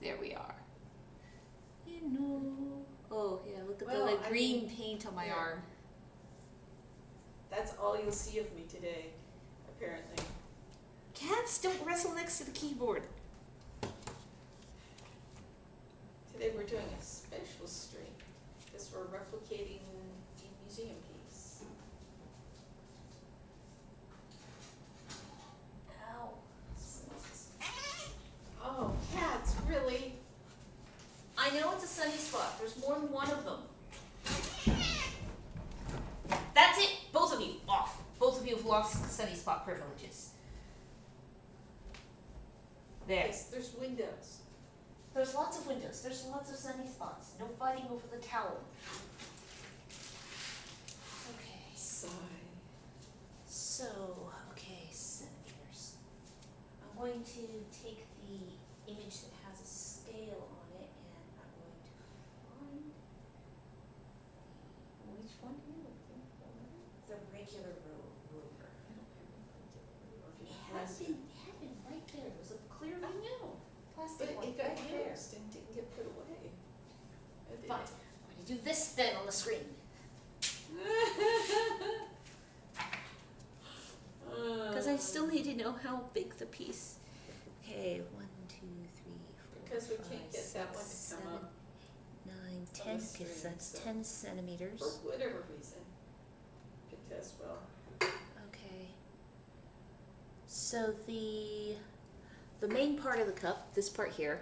There we are. No. Oh, yeah, look at Well, the I green mean, paint on my yeah. arm. That's all you'll see of me today, apparently. Cats don't wrestle next to the keyboard. Today we're doing a special stream because we're replicating a museum piece. Ow. Oh, cats, really? I know it's a sunny spot. There's more than one of them. That's it. Both of you off. Both of you have lost sunny spot privileges. There. Yes, there's windows. There's lots of windows. There's lots of sunny spots. No fighting over the towel. Okay. Sigh. So, okay, centimeters. I'm going to take the image that has a scale on it, and I'm going to find which one are you looking for? The regular ruler. It had been right there. It was a clear I know, plastic but one it got right there. used and didn't get put away. Fine. I'm going to do this then on the screen. Because I still need to know how big the piece. Okay, 1, 2, 3, 4. Because we 5, can't get that one to 6, come up 9, on 10, the because screen, that's so- 10 centimeters. for whatever reason. Because, well, Okay. So the main part of the cup, this part here,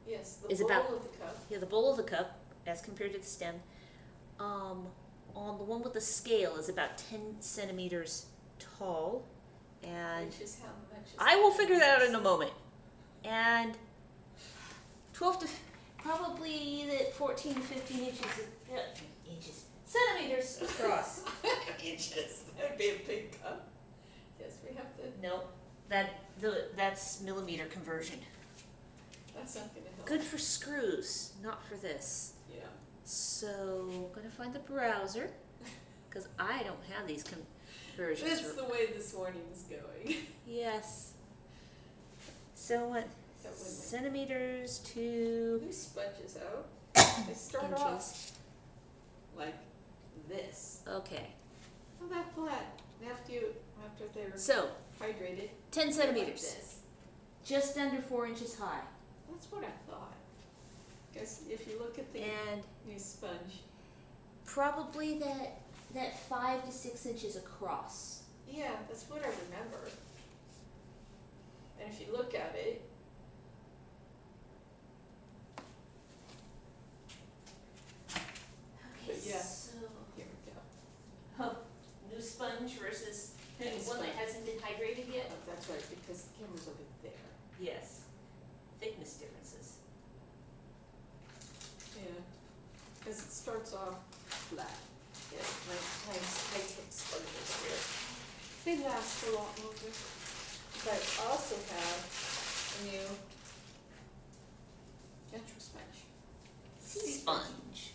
yes, the Is bowl about- of the cup. yeah, the bowl of the cup, as compared to the stem, on the one with the scale is about 10 centimeters tall, and Which is how much is I will figure that out in a moment. And 12 to probably the 14 to 15 inches, centimeters across. Inches. That'd be a big cup. Yes, we have to. No, that's millimeter conversion. That's not gonna help. Good for screws, not for this. Yeah. So I'm gonna find the browser because I don't have these conversions. That's the way this morning is going. Yes. So what? That wouldn't- Centimeters to Loose sponges out. They start off inches. like this. Okay. Not that flat. After they're So hydrated. 10 they're like centimeters, this. just under 4 inches high, That's what I thought. Because if you look at the and new sponge, probably that 5 to 6 inches across. yeah, that's what I remember. And if you look at it, Okay. But yeah. So here we go. new sponge versus New one that sponge. hasn't been hydrated yet. Oh, that's right, because the camera's over there. Yes. Thickness differences. Yeah. Because it starts off flat. Yeah, nice high-tech sponges here. They last a lot longer. But I also have a new natural sponge. Sea sponge.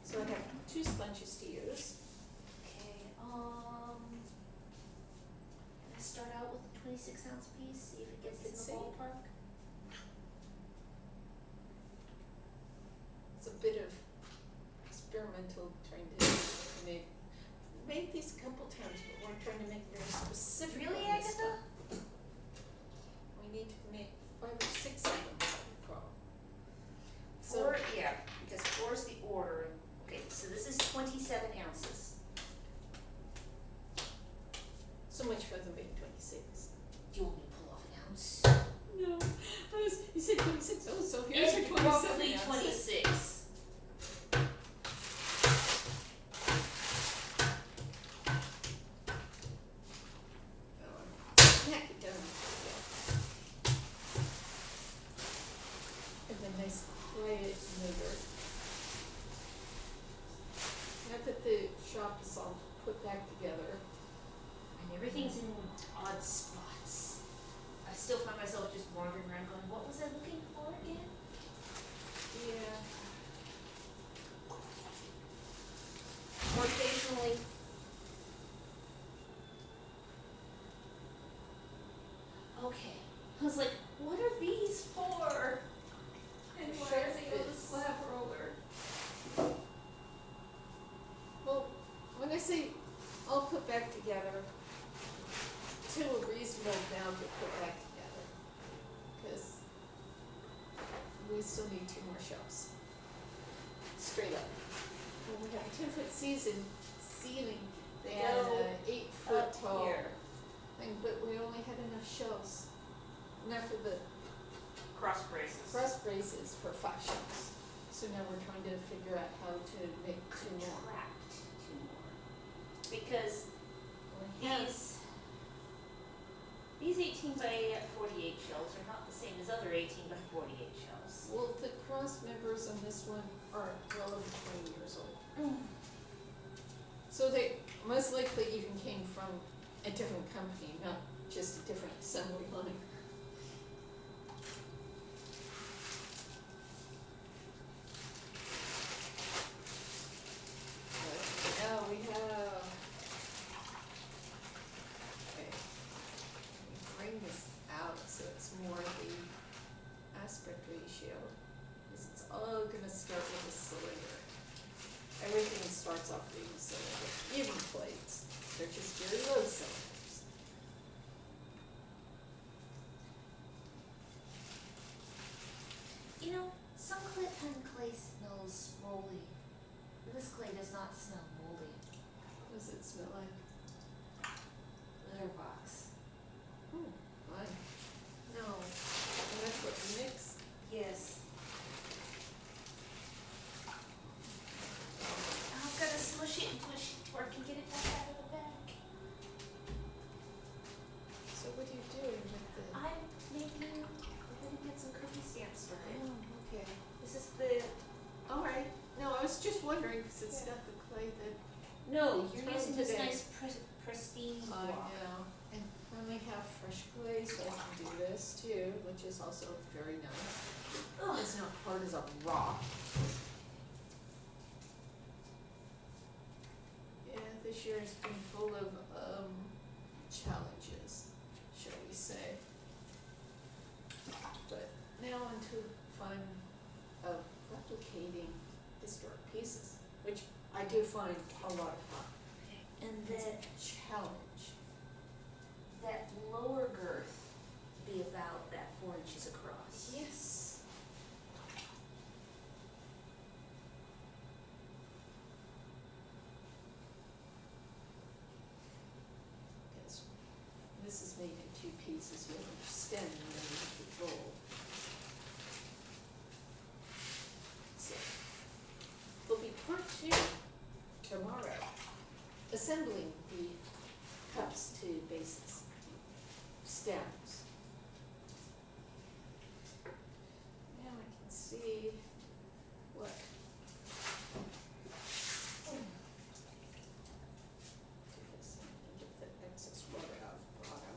So I have 2 sponges to use. Okay. Let's start out with a 26-ounce piece. See if it gets Let's in the see. ballpark. It's a bit of experimental trying to make these a couple times, but we're trying to make very specific Really, on this Agatha? stuff. We need to make 5 or 6 of them, if I recall. So, 4, yeah, because 4 is the order. Okay, so this is 27 ounces. so much for them being 26. Do you want me to pull off an ounce? No, you said 26. Oh, so here's your It's 27 roughly ounces. 26. Snack it down. And then nice quiet motor. Not that the shop is all put back together. And everything's in odd spots. I still find myself just wandering around going, what was I looking for again? Yeah. Or occasionally. Okay, I was like, what are these for? And why are they on the Sharp slab roller? Well, when I say all put back together, to a reasonable amount to put back together, because we still need 2 more shelves. Straight up. And we have a 10-foot ceiling and Go 8-foot up tall here. thing, but we only had enough shelves. Enough for the Cross braces. cross braces for 5 shelves. So now we're trying to figure out how to make 2 more. Contract 2 more. Because We have these 18 by 48 shelves are not the same as other 18 by 48 shelves. Well, the cross members on this one are well over 20 years old. So they most likely even came from a different company, not just a different assembly line. But now we have, okay, let me bring this out so it's more the aspect ratio, because it's all gonna start with a cylinder. Everything starts off being a cylinder, even plates, they're just very low cylinders. You know, some clay smells moldy. This clay does not smell moldy. What does it smell like? Litter box. Oh, fine. No. And that's what you mix? Yes. I've got to smush it and push it before I can get it back out of the bag. So what are you doing with the? I'm making, we're gonna get some cookie stamps started. Oh, okay. This is the, All right. No, I was just wondering, because it's got the clay that no, you're Try using this today. nice pristine I block. know. And I only have fresh clay, so I can do this too, which is also very nice. Ugh. It's not hard as a rock. Yeah, this year has been full of challenges, shall we say. But now onto fun of replicating historic pieces, which I do find a lot of fun. And It's then a challenge. that lower girth be about that 4 inches across. Yes. Because this is made in 2 pieces, you'll understand when you have to roll. So, there'll be part 2 tomorrow, assembling the cups to bases, to stems. Now I can see what. Do this and get the excess water out of the bottom.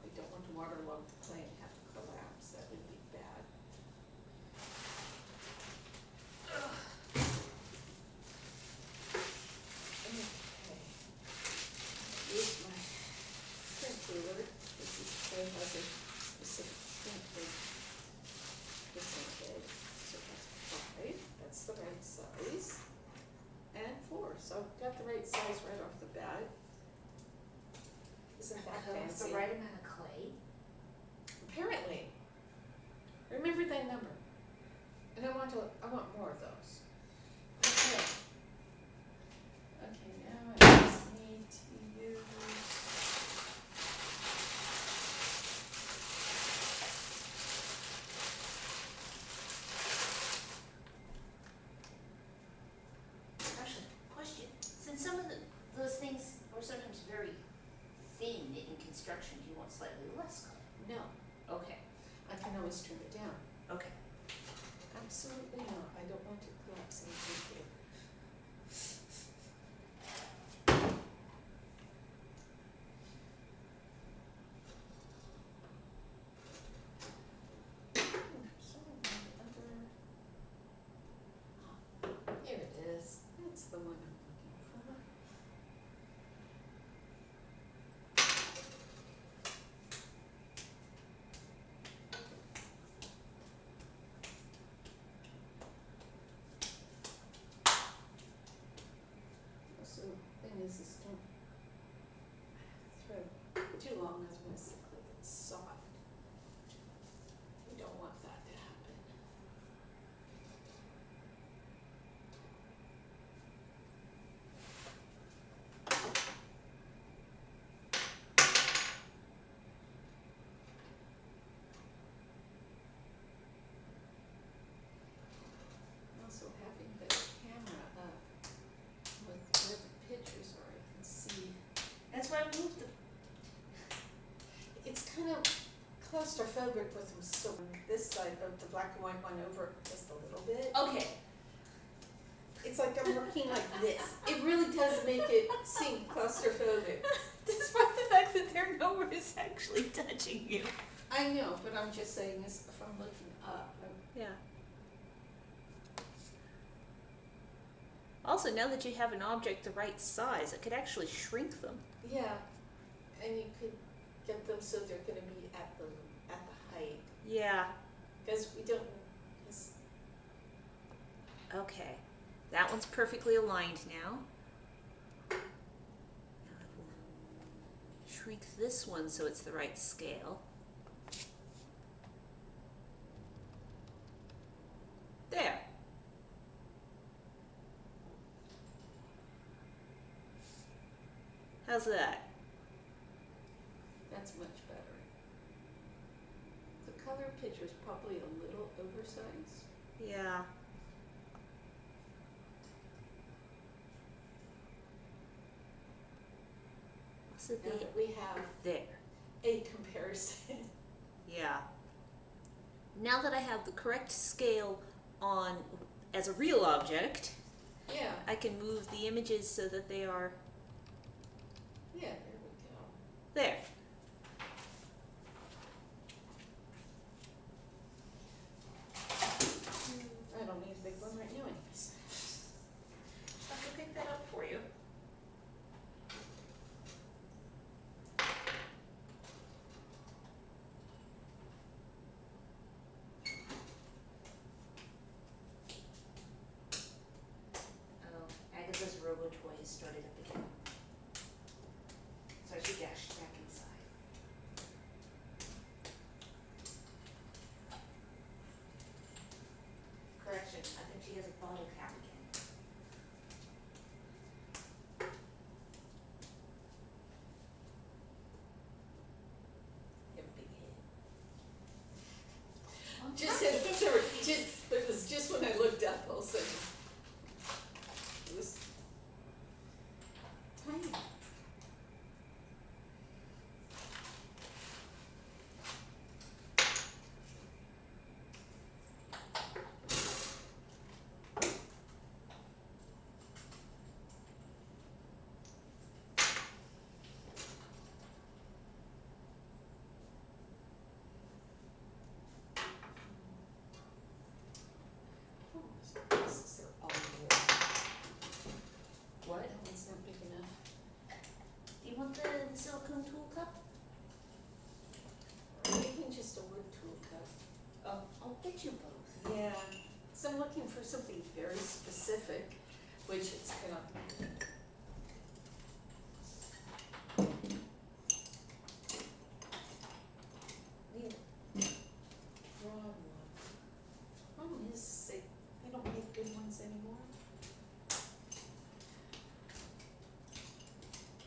I don't want to waterlog the clay and have to collapse, that would be bad. Okay. Use my shrink ruler, this is, clay has a specific shrink percentage, so that's 5, that's the right size. And 4, so I've got the right size right off the bat. Isn't that That's fancy? the right amount of clay. Apparently. Remember that number. And I want more of those. Okay. Okay, now I just need to use. Actually, question, since some of those things are sometimes very thin in construction, do you want slightly less clay? No, Okay, I can always trim it down. okay. Absolutely not, I don't want it collapsing too quick. Here it is, that's the one I'm looking for. claustrophobic with them, so this side of the black and white one over just a little bit. Okay. It's like I'm working like this. It really does make it seem claustrophobic. Despite the fact that their nowhere is actually touching you. I know, but I'm just saying this if I'm looking up. Yeah. Also, now that you have an object the right size, it could actually shrink them. Yeah, and you could get them so they're going to be at the height, Yeah. because we don't. It's, Okay. That one's perfectly aligned now. Now I will shrink this one so it's the right scale. There. How's that? that's much better. The color picture is probably a little oversized. Yeah. So Now that we have there. a comparison. Yeah. Now that I have the correct scale on as a real object, Yeah, I can move the images so that they are yeah, there we go. there. I don't need a big one right now anyways. I can pick that up for you. Oh, Agatha's robo toy has started up again. So I should dash back inside. Correction, I think she has a bottle cap again. You have a big head. It was just when I looked up, all of a sudden. It was tiny. This is their own wall. What? That one's not big enough. Do you want the silicone tool cup? Or even just a wood tool cup. Oh, I'll get you both. Yeah, so I'm looking for something very specific, which it's gonna. Need a broad one. Problem is, they don't make good ones anymore.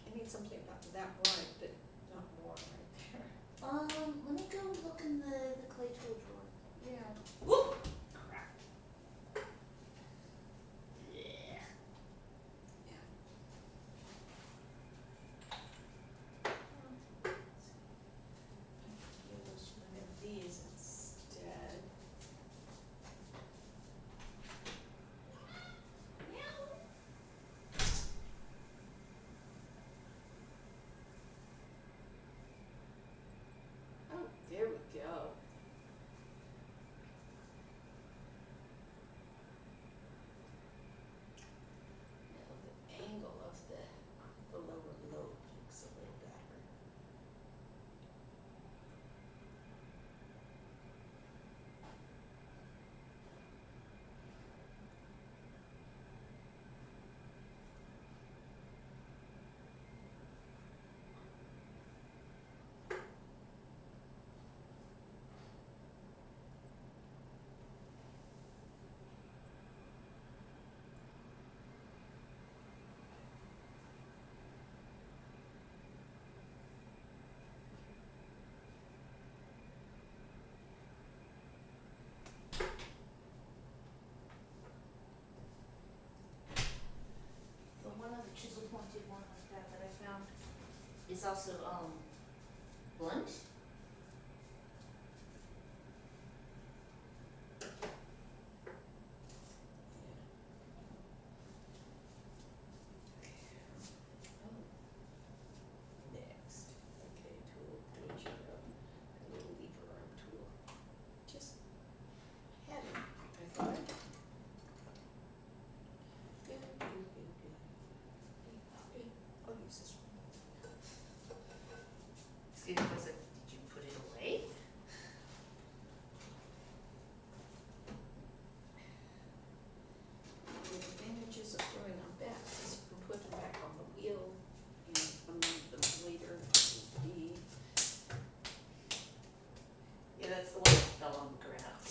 I need something about that wide, but not more right there. Let me go look in the clay tool drawer. Yeah. Whoop! Crap. Yeah. Use one of these instead. Oh, there we go. Now the angle of the lower lobe looks a little better. The one other chisel pointed one like that I found is also blunt. Did you put it away? The advantages of throwing on bets is you can put them back on the wheel and amend them later. Yeah, that's the one that fell on the ground.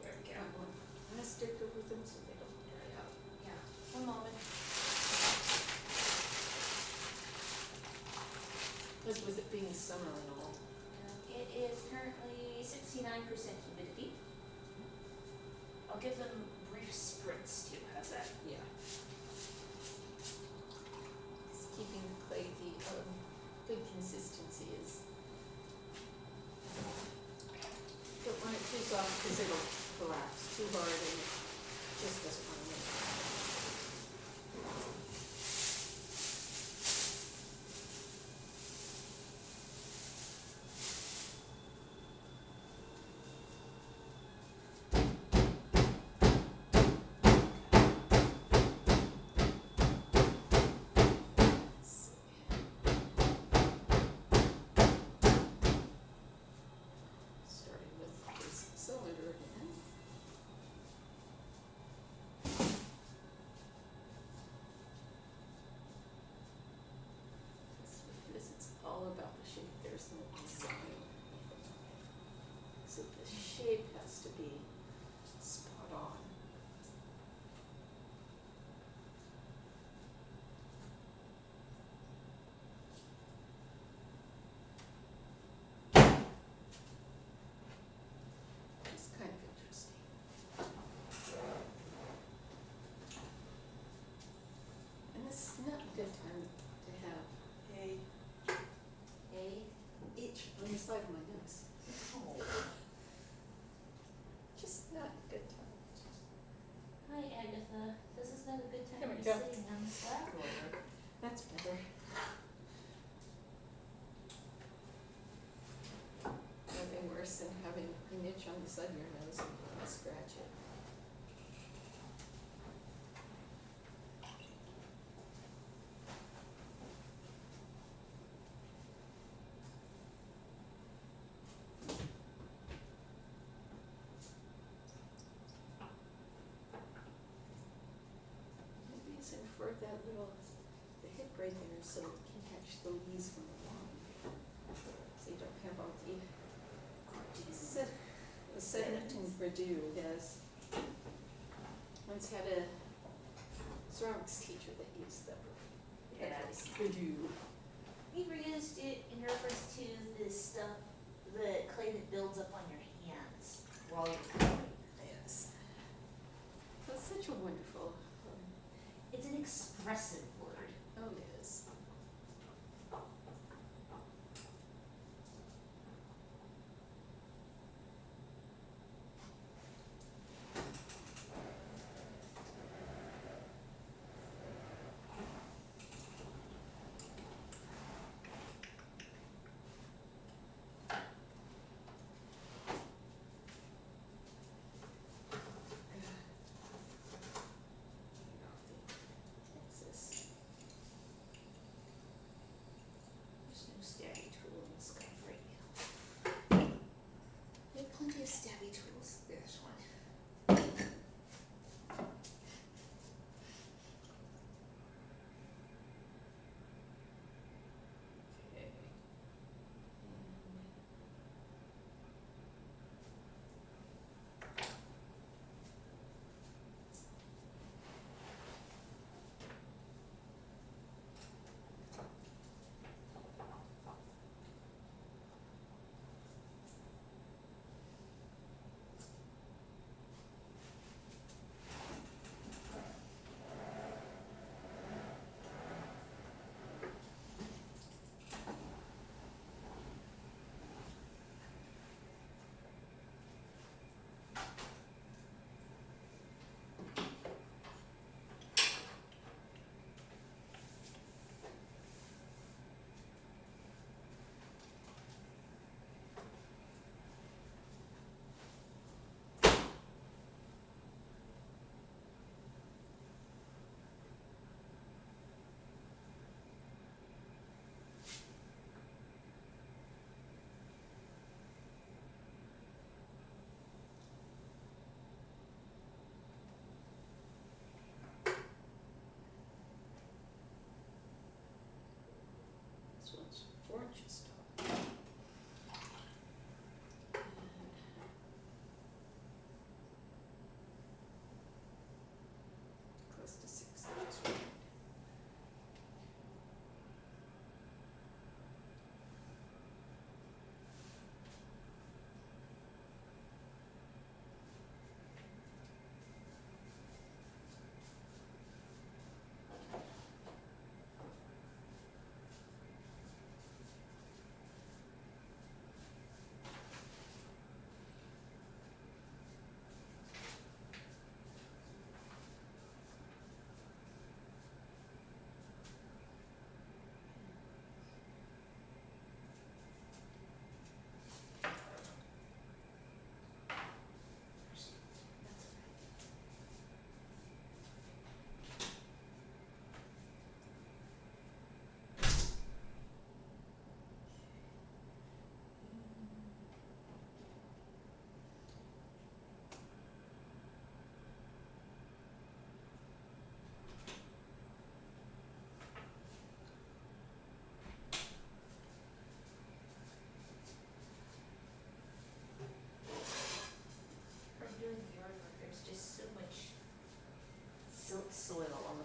There we go. I'm gonna stick over them so they don't dry out. Yeah, one moment. As with it being summer and all. It is currently 69% humidity. I'll give them brief sprints too, how's that? Yeah. Just keeping the clay, the good consistency is. Don't want it too soft because it'll collapse too hard and it just doesn't want to make it. Let's see. Starting with this cylinder again. This it's all about the shape. There's no design. So the shape has to be spot on. It's kind of interesting. And this is not a good time to have a itch on the side of my nose. Oh. Just not a good time. Hi Agatha, this is not a good time There to we be go. sitting on the slab roller. That's better. Nothing worse than having an itch on the side of your nose and you want to scratch it. Maybe it's for that little, the hip right there so it can catch the leaves from the lawn. So you don't have all the sediment and residue, yes. Once had a ceramics teacher that used that word. Yes. Residue. We reused it in reference to the stuff, the clay that builds up on your hands while you're coloring. Yes. That's such a wonderful, It's an expressive word. oh yes. Texas.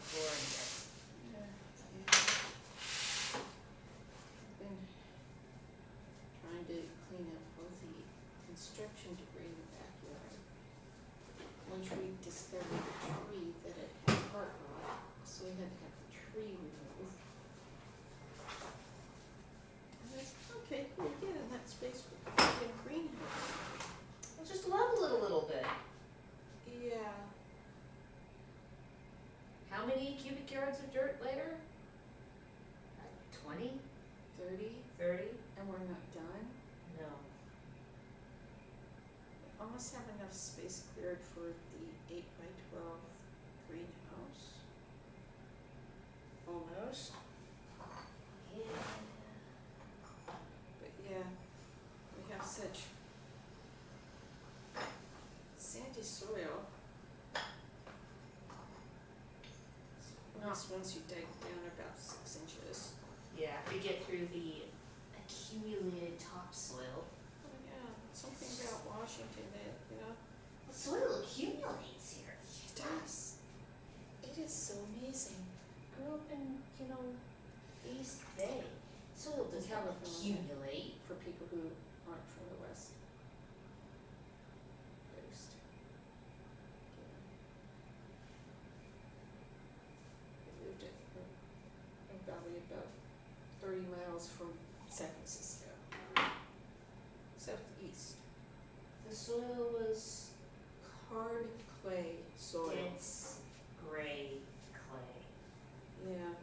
flooring yet. Yeah. Been trying to clean up all the construction debris in the backyard. Once we discovered the tree that it had heart rot, so we had to have the tree removed. And I said, okay, we'll get in that space for the greenhouse. Well, just level it a little bit. Yeah. How many cubic yards of dirt later? 20? 30, 30? and we're not done. No. We almost have enough space cleared for the 8x12 greenhouse. Almost. Yeah. But yeah, we have such sandy soil. Once you dig down about 6 inches. Yeah, to get through the accumulated topsoil. Oh yeah, something about Washington that, The soil accumulates here. it does. It is so amazing. Grew up in, East Bay. Soil does not California. accumulate. For people who aren't from the West Coast. I lived probably about 30 miles from San Francisco. Southeast. The soil was Hard clay soil. dense, gray clay. Yeah.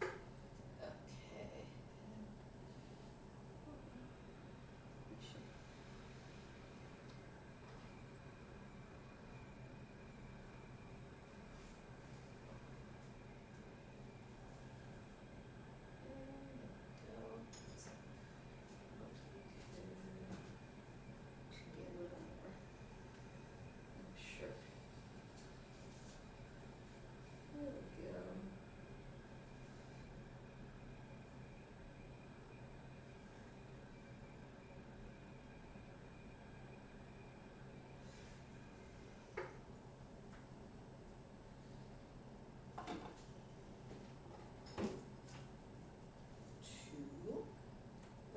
Okay. Sure. There we go. Two.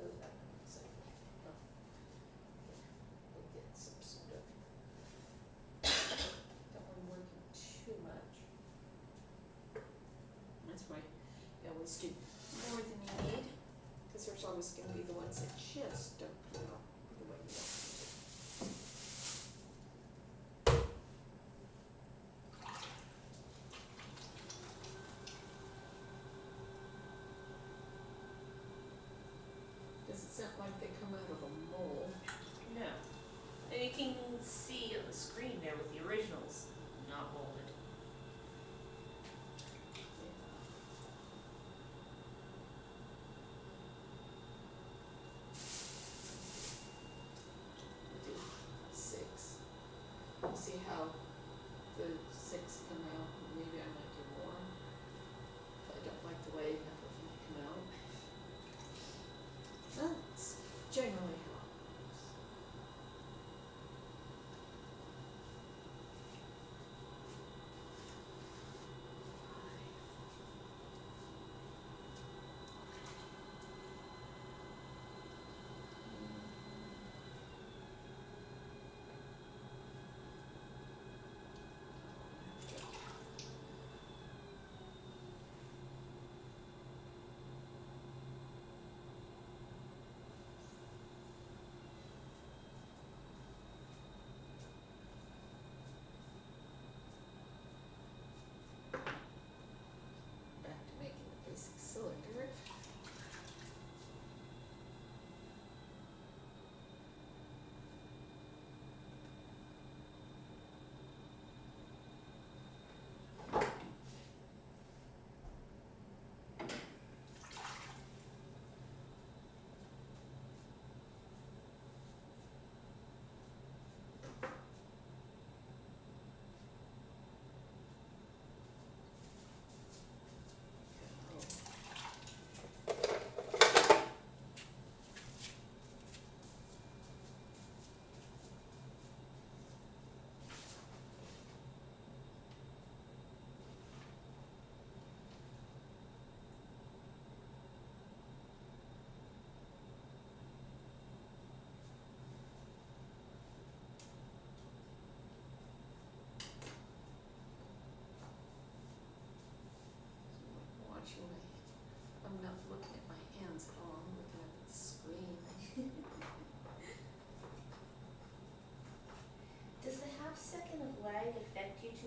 Oh, that one's like, oh. We'll get some sort of. Don't want to work too much. That's why you always do more than you need, because there's always going to be the ones that just don't come out the way you want them to. Does it sound like they come out of a mold? No. And you can see on the screen there with the originals not molded. Do 6. We'll see how the 6 come out. Maybe I might do more. If I don't like the way half of them come out. That's generally how it works.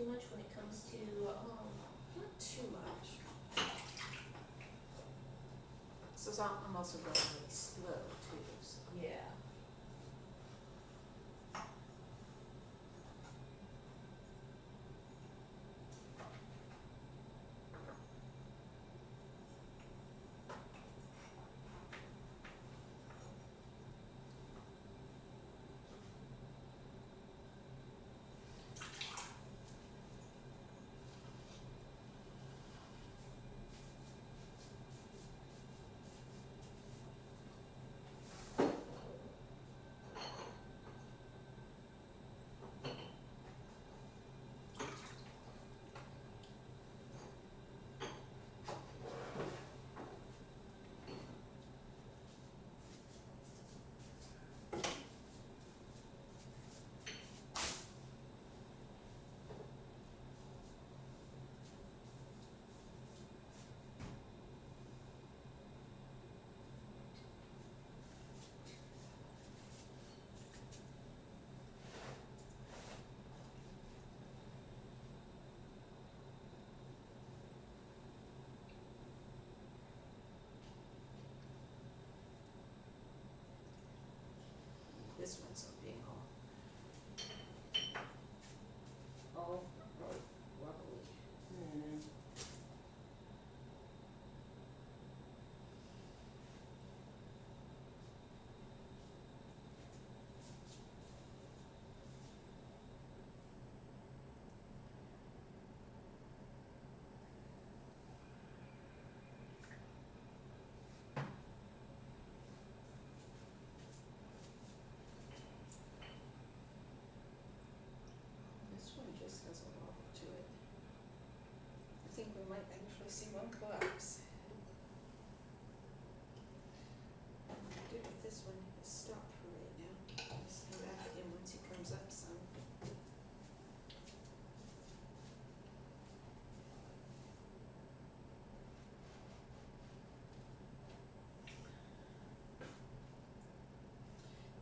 too much when it comes to, Not too much. So I'm also going really slow too, so. yeah. This one's being all wobbly. Hmm. This one just has a wobble to it. I think we might actually see one collapse. What I'm gonna do with this one is stop for right now. Just go back again once he comes up some.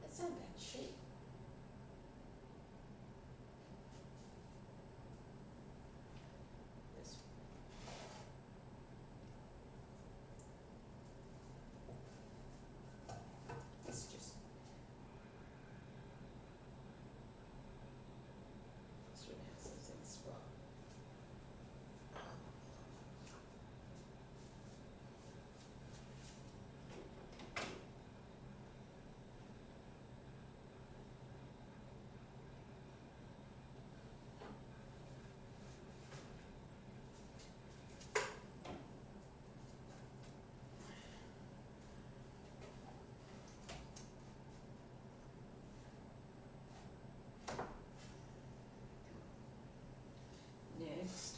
That's not bad shape. This It's just. This one has this in spot. Next.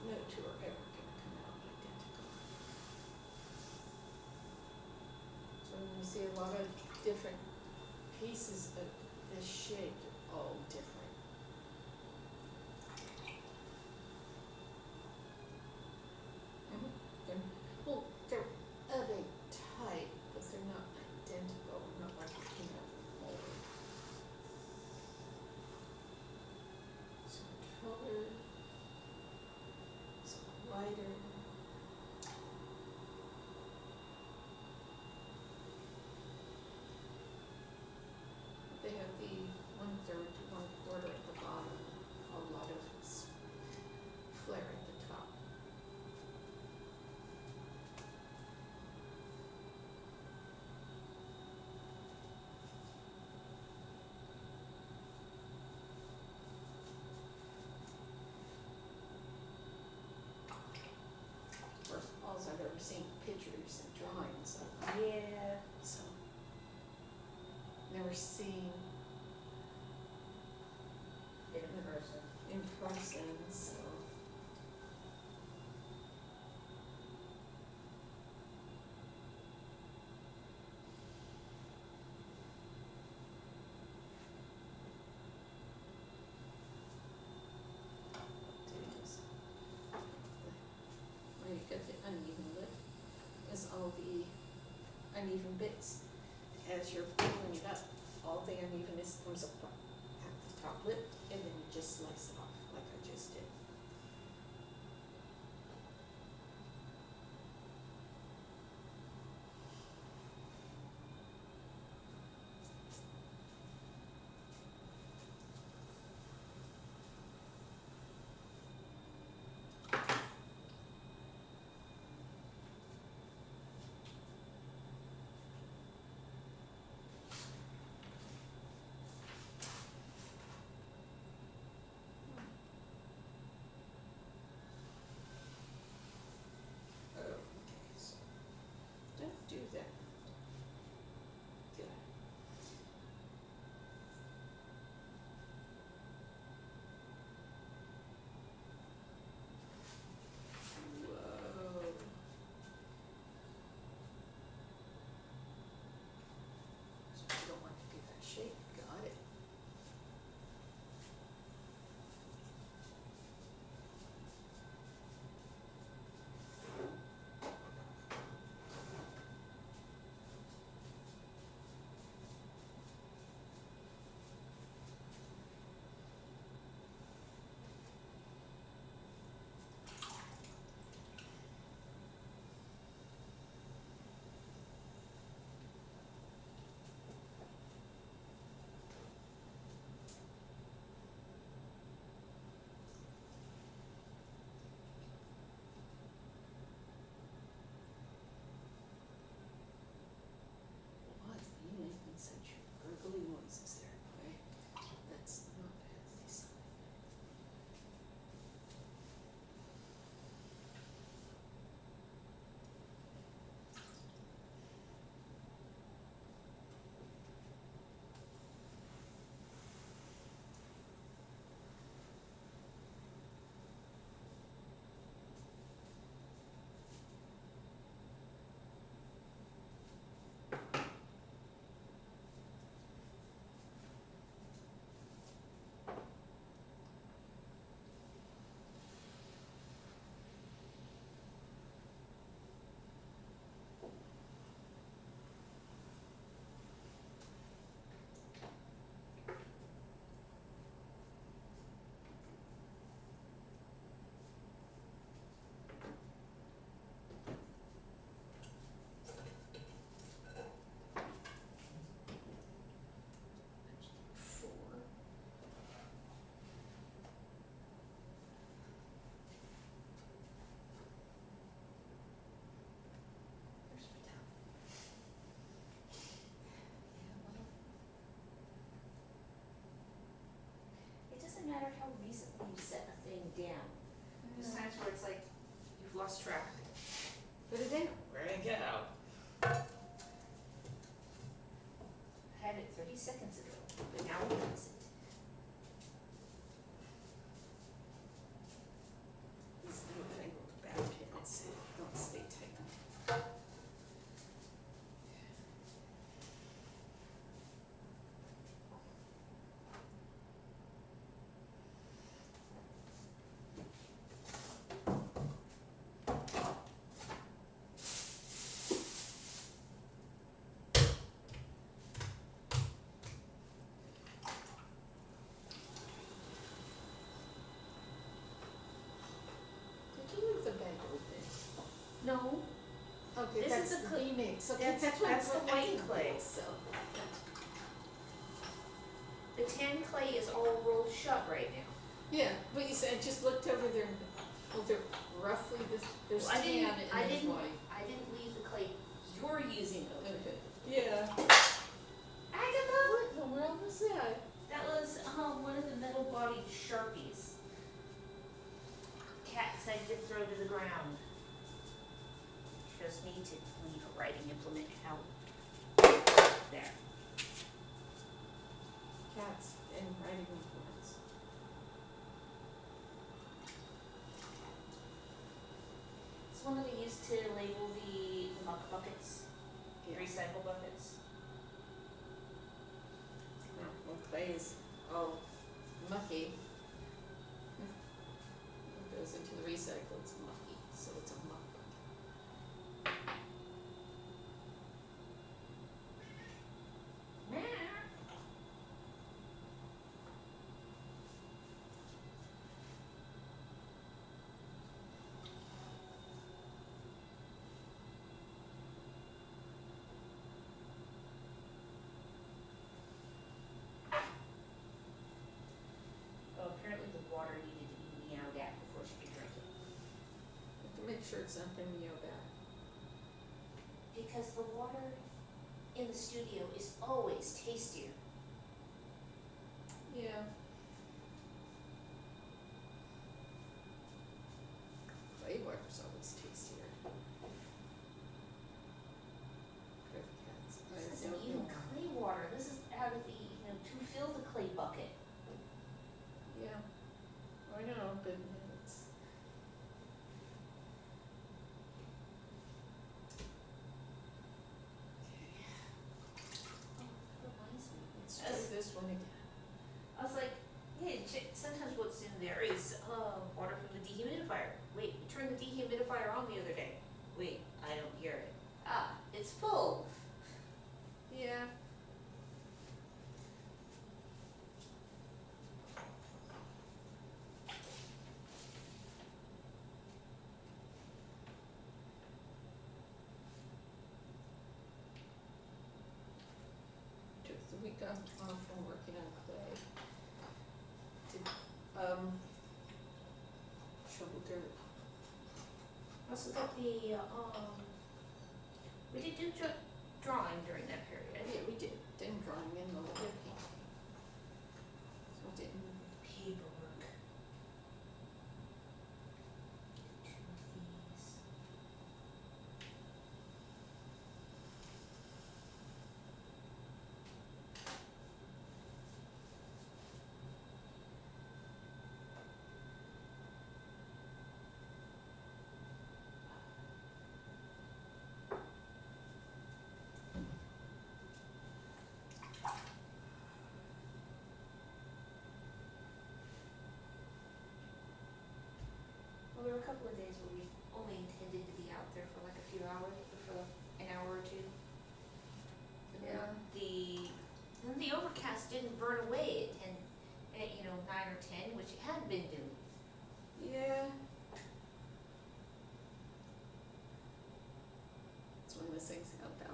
No two are ever gonna come out identical. So when you see a lot of different pieces of this shape, they're all different. Well, they're of a type, but they're not identical, not like a peanut mold. Some color, some lighter. They have the 1/3 to 1/4 at the bottom, a lot of flare at the top. Of course, alls I've ever seen pictures and drawings of, Yeah. so never seen In person. in person, so uneven bits. As you're pulling it up, all the unevenness comes up at the top lip, and then you just slice it off like I just did. Don't do that. Good. Whoa. So you don't want to do that shape. Got it. What? You making such gurgly noises there, boy. That's not a healthy sign. Four. Where's my towel? Yeah, well, It doesn't matter how recently you set a thing down. There's times where it's like you've lost track. put it down. Where'd it go? I had it 30 seconds ago, but now it doesn't. These newfangled bow pins don't stay tight. Did you leave the bag open? No, Okay, This that's is a the remix. Okay, that's what the I white didn't clay. think So. The tan clay is all rolled shut right now. Yeah, but you said, I just looked over there, well, they're roughly this, there's Well, tan and there's white. I didn't leave the clay you're using open. Okay. Yeah. Agatha! What in the world was that? That was one of the metal bodied Sharpies. Cat decided to throw to the ground. Shows me to leave a writing implement out. There. Cats and writing implements. It's one that I used to label the muck buckets, Yeah. recycle buckets. Well, clay is all mucky. It goes into the recycle, it's mucky, so it's a muck bucket. water needed to be meowed at before she could drink it. You have to make sure it's not gonna meow back. Because the water in the studio is always tastier. Yeah. Clay water's always tastier. For the cats. This isn't even clay water, this is out of the, to fill the clay bucket. Yeah. I know, but it's. Oh, that reminds me. Let's try this one again. I was like, hey, sometimes what's in there is, water from the dehumidifier. Wait, we turned the dehumidifier on the other day. Wait, I don't hear it. Ah, it's full. Yeah. Took the week off from working on clay. Did, shovel dirt. Also got the, we did do drawing during that period. Yeah, we did. Didn't drawing in the little painting. So didn't. Paperwork. Two of these. Well, there were a couple of days where we only intended to be out there for like a few hours, or for an hour or two. And then the overcast didn't burn away at 9 or 10, which it had been doing. Yeah. It's one of those things about that.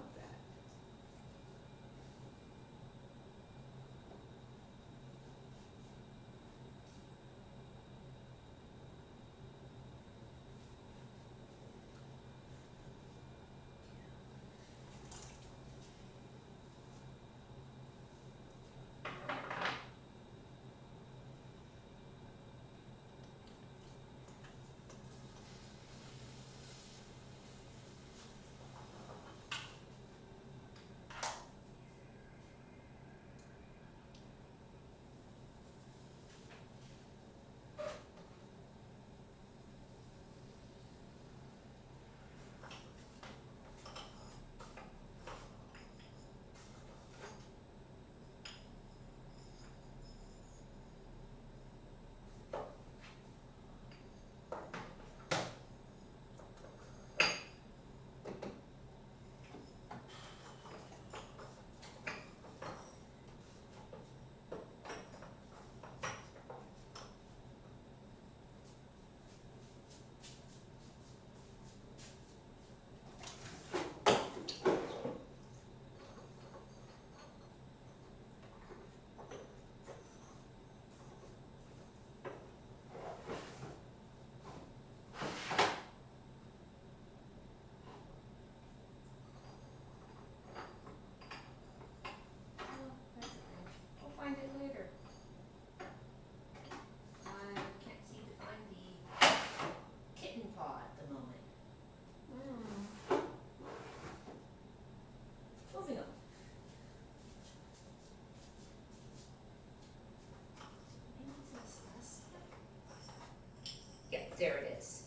There it is.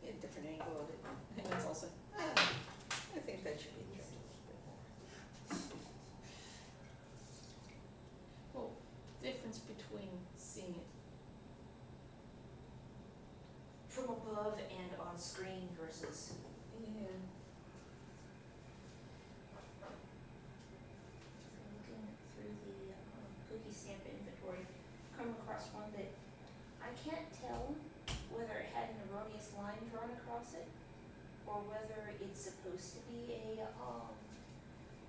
A different angle of it, and it's also, I think that should be there a little bit more. on screen versus. Yeah. Looking through the cookie stamp inventory, come across one that I can't tell whether it had an erroneous line drawn across it or whether it's supposed to be a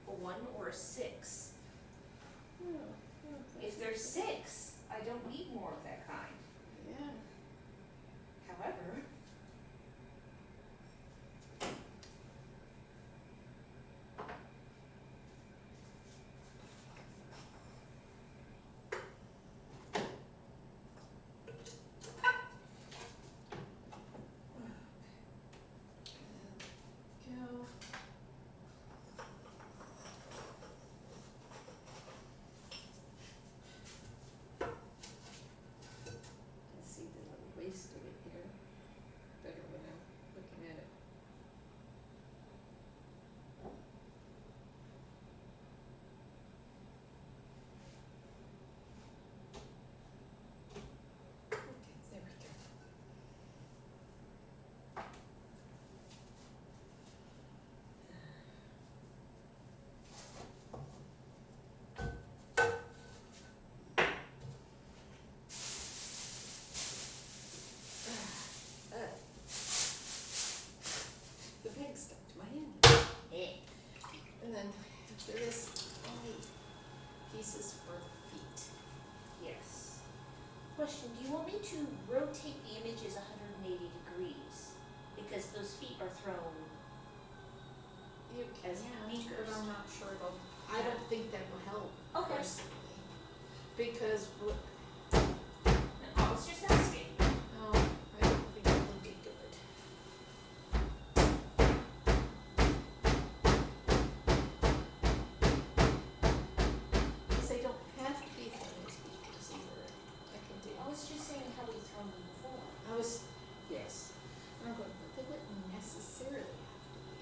1 or a 6. If there's 6, I don't need more of that kind. Yeah. However, Go. I see the little waist of it here. Better when I'm looking at it. Okay, there we go. The peg stuck to my hand. And then after this, only pieces for the feet. yes. Question, do you want me to rotate the images 180 degrees? Because those feet are thrown. You can, As beakers. but I'm not sure it'll, I don't think that will help Okay. personally. Because, I was just asking. no, I don't think it will be good. Because they don't have to be thrown as beakers either. I can do. I was just saying how we've thrown them before. Yes. And I'm going, but they wouldn't necessarily have to be.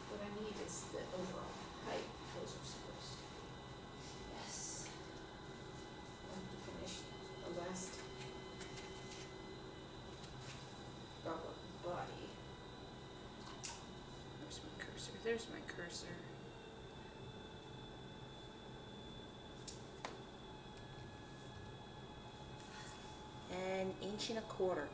What I need is the overall height those are supposed to be. Yes. I have to finish the last goblet body. Where's my cursor? There's my cursor. An inch and a quarter.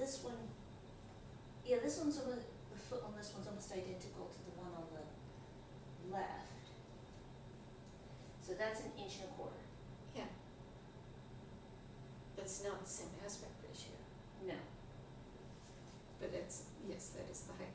this one, yeah, this one's almost, the foot on this one's almost identical to the one on the left. So that's 1.25 inches. Yeah. It's not the same aspect ratio, No. but it's, yes, that is the height.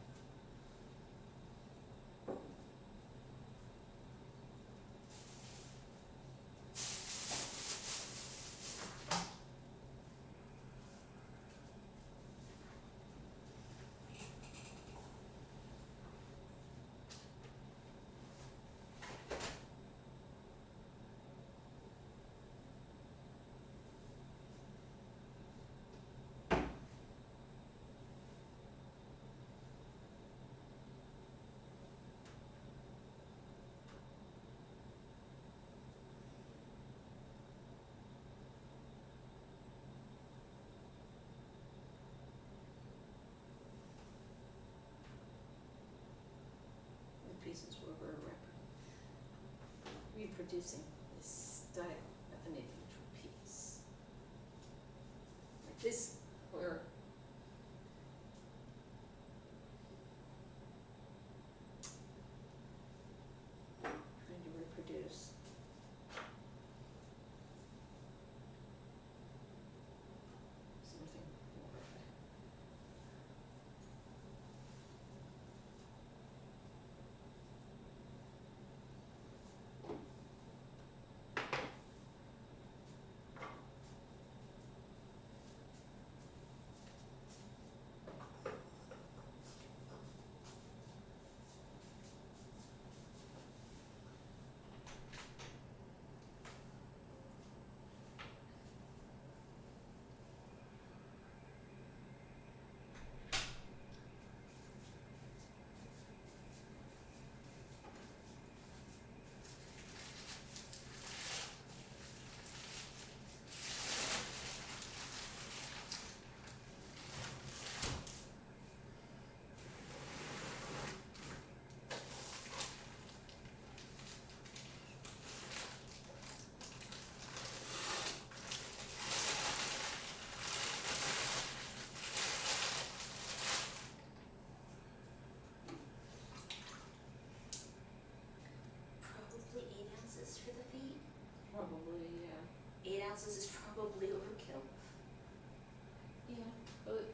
The pieces where we're reproducing this style of an individual piece. Like this, where trying to reproduce something more. Probably 8 ounces for the feet. Probably, yeah. 8 ounces is probably overkill. Yeah, but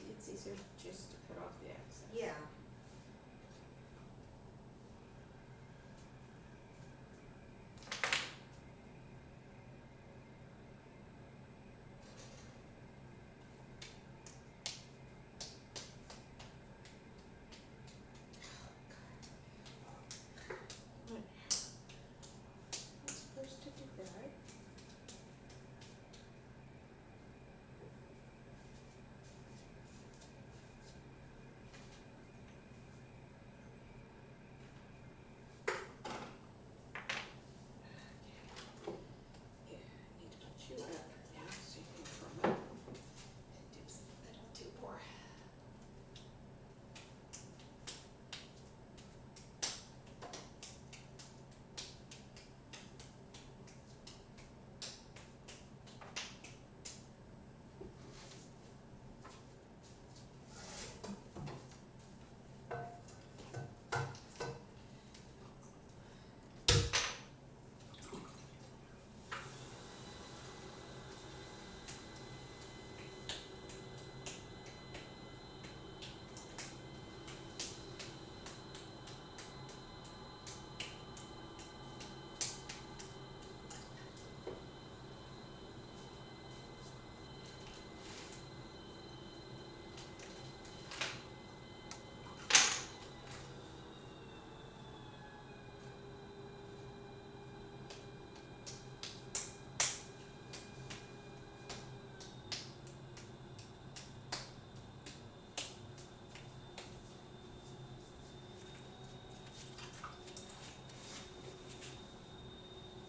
it's easier just to cut off the excess. Yeah. I'm supposed to do that. Here, I need to put you up now so you can firm up and do some little do more.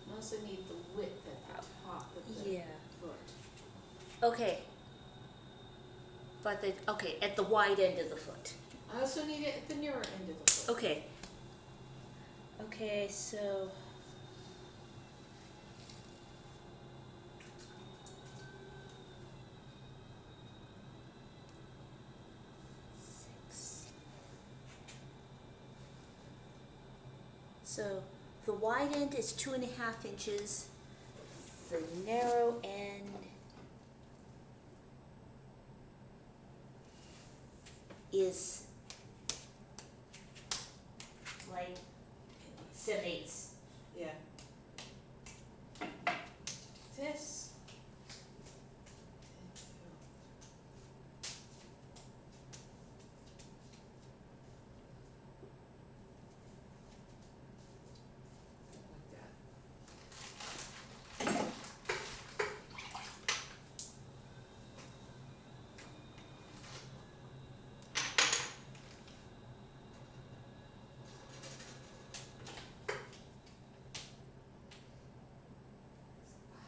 I also need the width at the top of the Yeah. foot. Okay. But okay, at the wide end of the foot. I also need it at the nearer end of the foot. Okay. Okay, so. So the wide end is 2.5 inches. The narrow end is like 7/8. Yeah. This. Like that.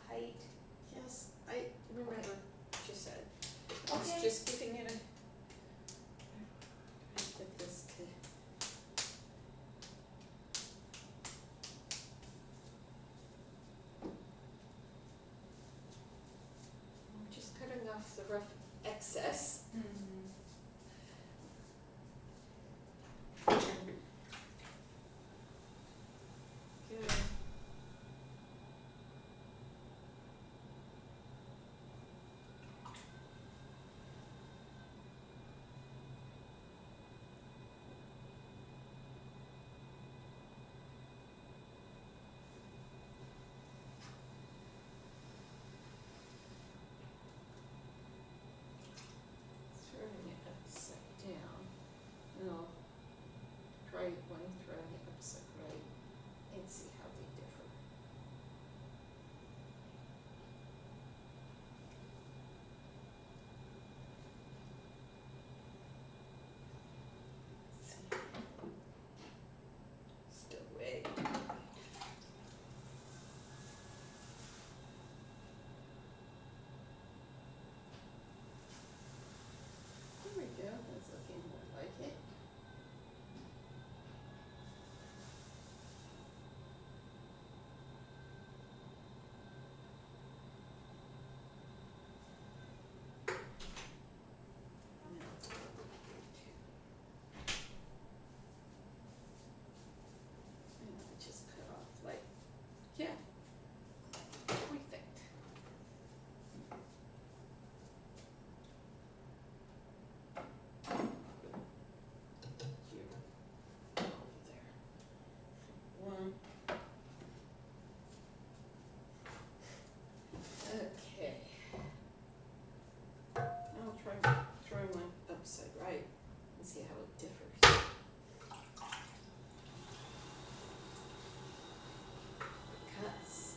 Height. Yes, I remember what you said. I was Okay. just giving it a. I put this to. I'm just cutting off the rough excess. Good. Throwing it upside down, and I'll try one throwing it upside right and see how they differ. See. Still way. There we go, that's looking more like it. Now it's gonna look good too. And I just cut off like, yeah, perfect. Here, over there. One. Okay. I'll try throwing one upside right and see how it differs. Because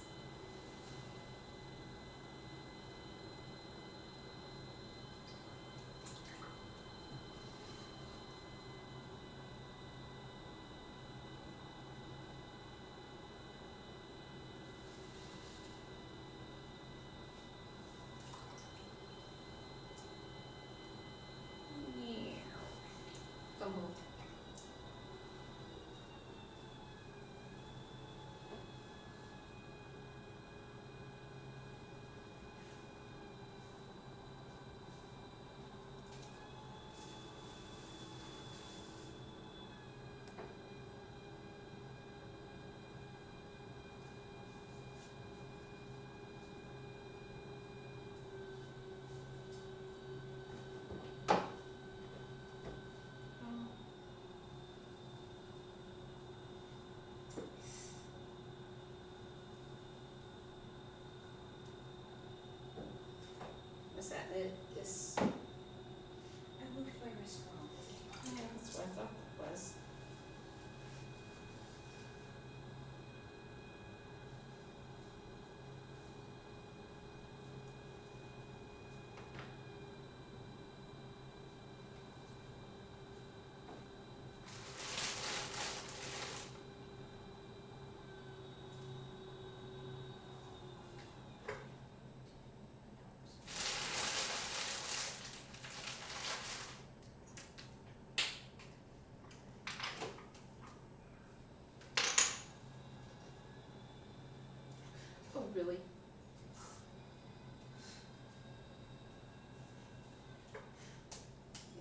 fumble. Was that it? This. I moved my wrist wrong. Yeah, that's what I thought that was. Oh, really?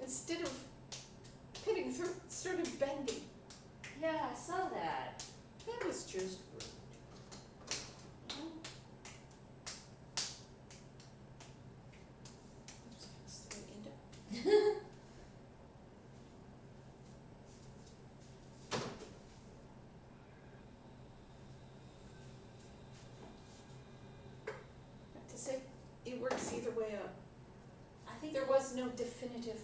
Instead of cutting through, it started bending. Yeah, I saw that. works either way up. I think There was no definitive,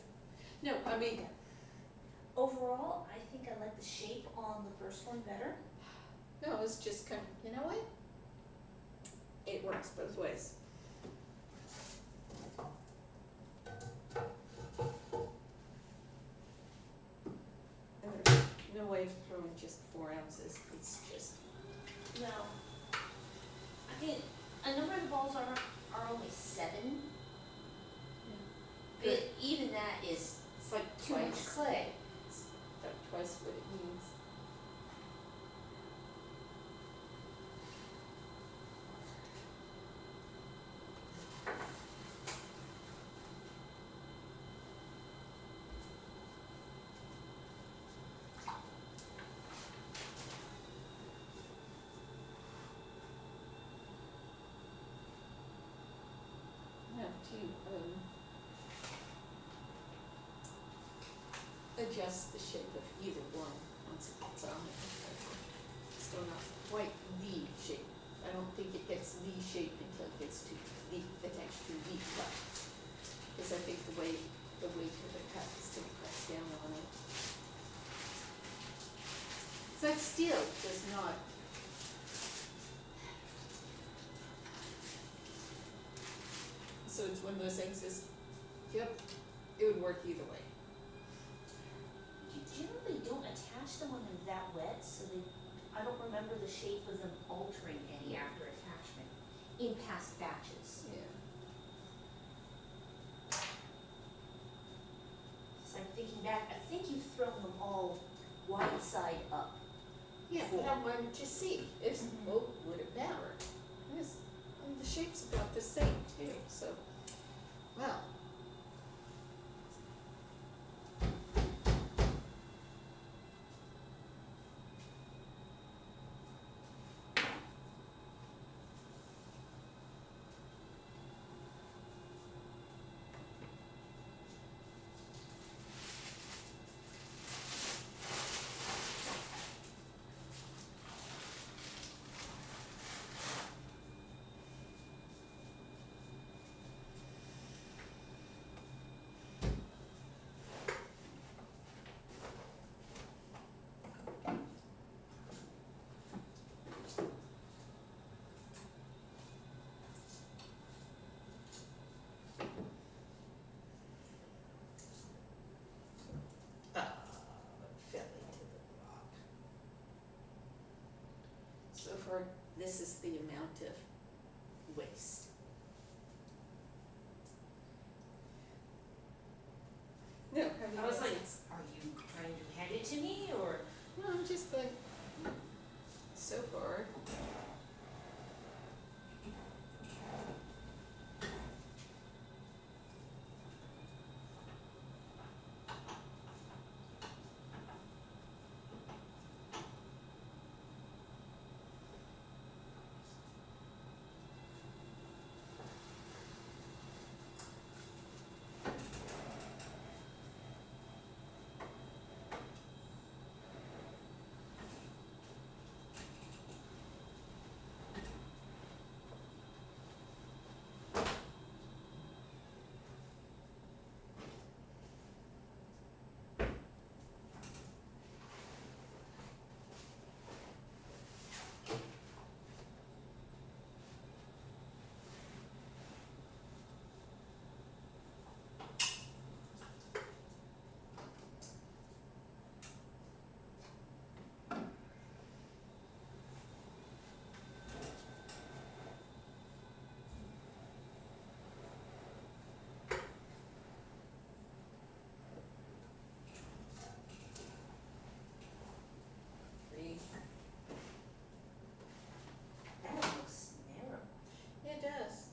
no, I mean, overall, I think I like the shape on the first one better. no, it's just kind of, you know what? It works both ways. And there's no way of throwing just 4 ounces, it's just, Well, I think a number of the balls are only 7, but even that is it's like too much twice, clay. it's like twice what it needs. I have to, adjust the shape of either one once it gets on it. It's still not quite the shape. I don't think it gets the shape until it gets to the texture the cut. Because I think the weight of the cut still cuts down on it. So that still does not. So it's one of those things is, yep, it would work either way. You generally don't attach them when they're that wet, so I don't remember the shape of them altering any after attachment in past batches. Yeah. So I'm thinking back, I think you've thrown them all wide side up. Yeah, but I wanted to see, well, would it matter? Yes, and the shape's about the same too, so, well. Fell into the rock. So far, this is the amount of waste. No, I was like, are you trying to hand it to me, or? no, I'm just like, so far. That looks narrow. Yeah, it does.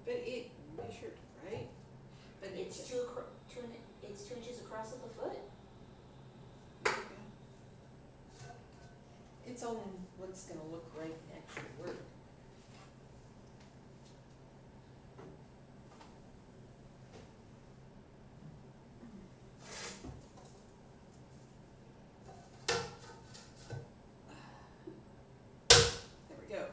But it measured, right? But It's just- it's 2 inches across at the foot. Okay. It's on what's gonna look right in actual work. There we go.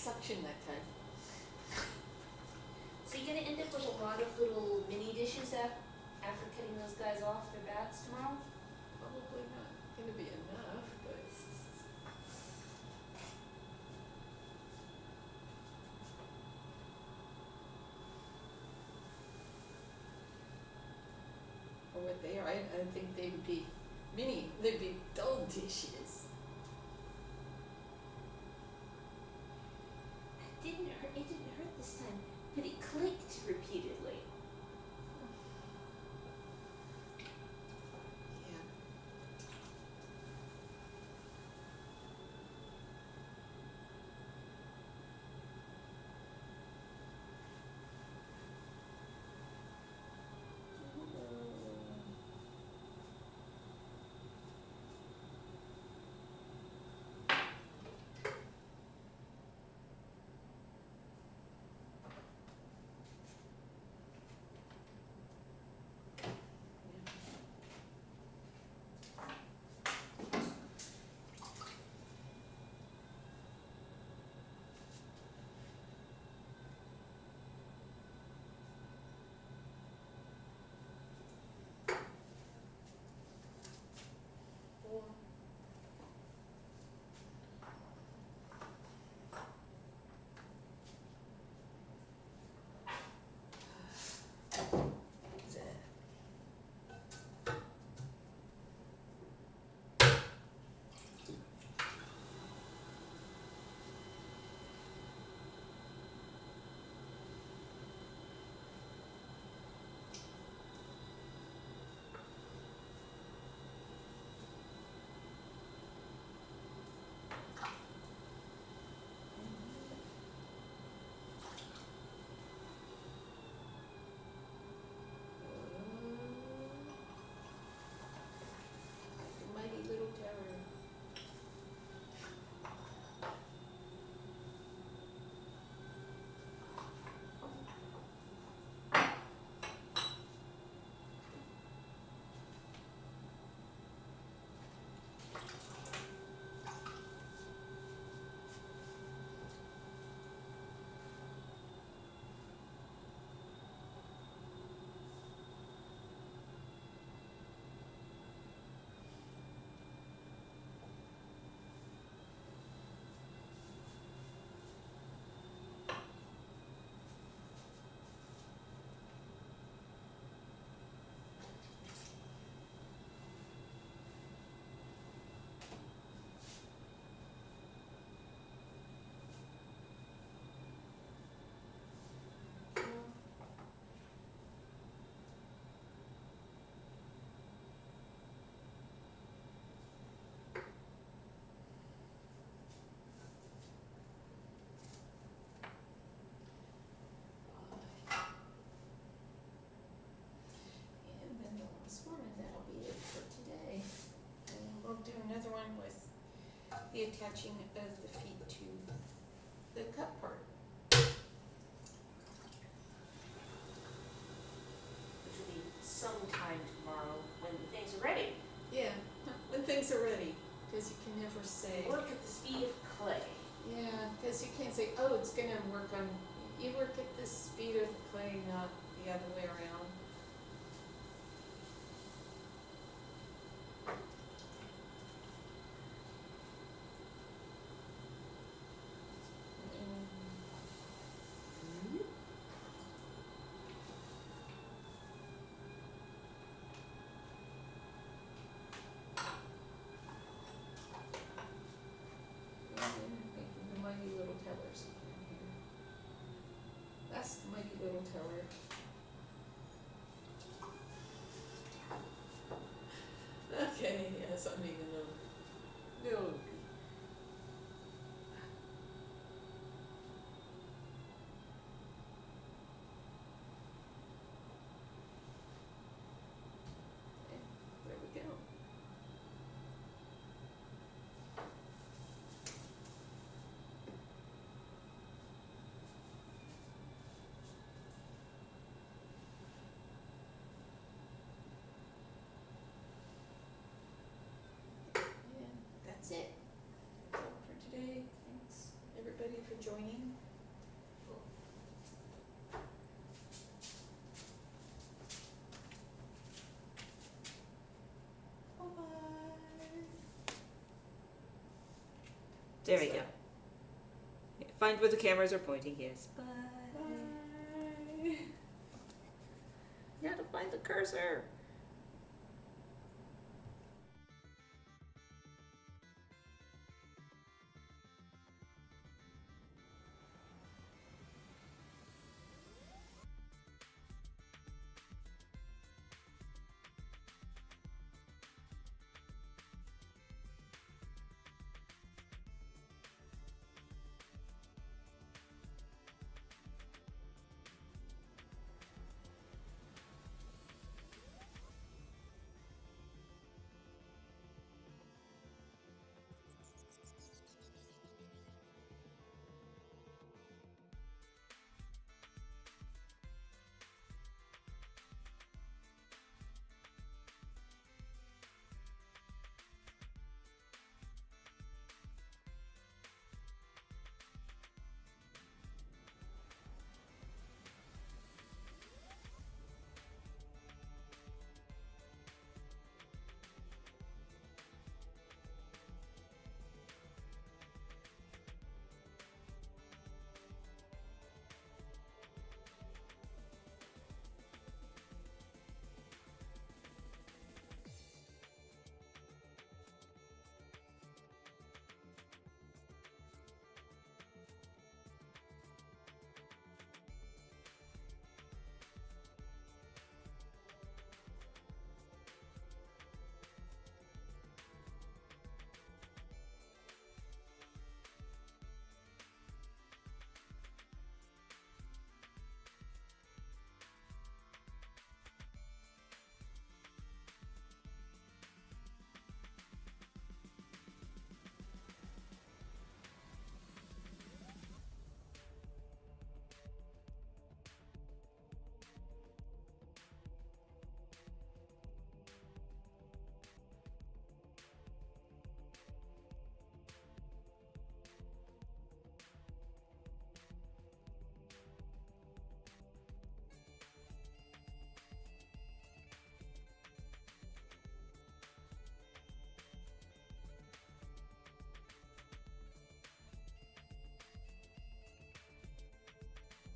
suction that time. So you're gonna end up with a lot of little mini dishes after cutting those guys off their bats tomorrow? Probably not gonna be enough, but. Or what they are, I think they would be they'd be dull dishes. It didn't hurt this time, but it clicked repeatedly. Yeah. Mighty little tower. And then the last one, and that'll be it for today. And we'll do another one with the attaching of the feet to the cup part. Which will be sometime tomorrow when things are ready. Yeah, when things are ready, because you can never say. Work at the speed of clay. Yeah, because you can't say, oh, it's gonna work on, you work at the speed of the clay, not the other way around. Making the mighty little tellers in here. That's the mighty little teller. Okay, yes, I'm making a little. There we go. And that's it. for joining. There we go. Find where the cameras are pointing, yes. Bye. Bye. You gotta find the cursor.